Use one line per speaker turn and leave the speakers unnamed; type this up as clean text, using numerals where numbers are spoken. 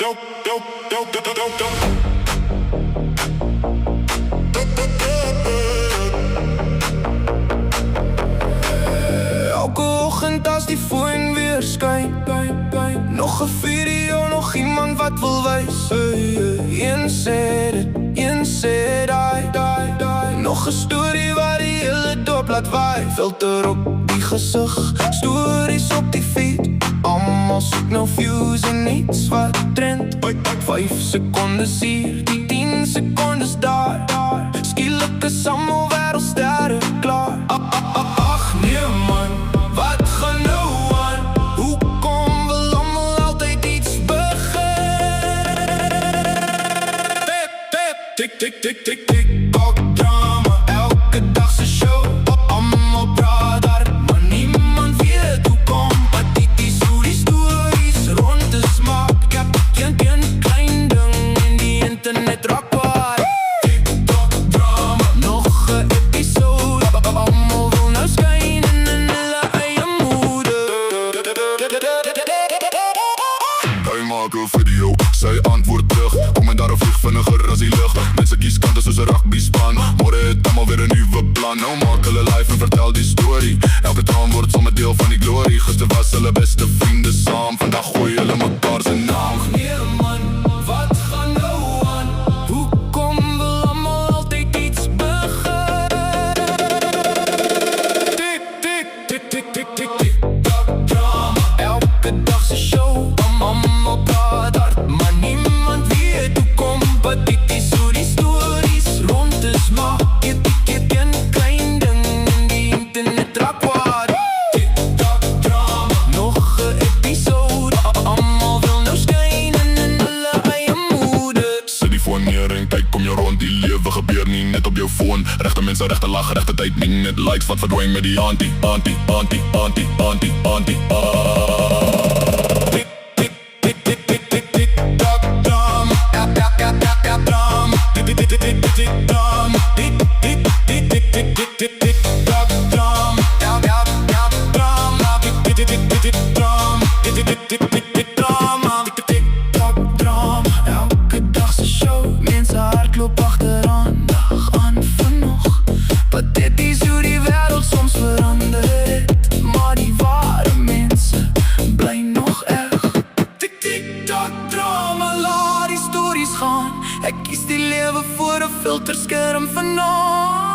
Elke oggend as die foon weer skyn, nog 'n video, nog iemand wat wil wys. Een sê dit, een sê die. Nog 'n storie wat die hele dorp laat waai. Filter op die gesig, stories op die feed. Almal soek nou views en iets wat trend. 5 sekondes hier, die 10 sekondes daar. Skielik is almal wêreldsterre klaar. Ach nee man, wat gaan nou aan? Hoekom wil almal altyd iets begin? Tik, tik, tik, tik, tik, tok drama. Elke dag se show, almal praat daar, maar niemand weet hoe kom. Patities hoe die stories rond is maak. Ik heb geen klein ding in die internet rakbaar. TikTok drama, nog 'n episode. Almal wil nou skyn in hulle eie moede.
Hy maak 'n video, sy antwoord terug. Kom en daar vlieg vinniger as die lug. Mense kies kante soos 'n rugbyspan. Môre het almal weer 'n nuwe plan. Nou maak hulle live en vertel die storie. Elke traan word sommer deel van die glorie. Gister was hulle beste vriende saam. Vandag gooi hulle mekaar se naam.
Nee man, wat gaan nou aan? Hoekom wil almal altyd iets begin? Tik, tik, tik, tik, tik, tik, tik, tok drama. Elke dag se show, almal praat hard, maar niemand weet hoe kom. Patities hoe die stories rond is, maar ek geen klein ding in die internet rakbaar. TikTok drama, nog 'n episode. Almal wil nou skyn in hulle eie moede.
Sit die foon neer en kyk om jou rond. Die lewe gebeur nie net op jou foon. Regte mense, regte lag, regte tyd. Nie net likes wat verdwyn met die anti. Tik, tik, tik, tik, tik, tik, tik,
Tok drama, drama. Tik, tik, tik, tik, tik, tik, drama. Tik, tik, tik, tik, tik, tik, tik, tik, tok drama. Drama. Tik, tik, tik, tik, tik, drama. Tik, tik, tik, tik, tik, tik, drama. Tik, tik, tok drama. Elke dag se show, mense hardloop agteraan. Dag aan van nog. Patheties hoe die wêreld soms verander het, maar die ware mense bly nog erg. Tik, tik, tok drama, laat die stories gaan. Ek kies die lewe voor 'n filterskerm vanaand.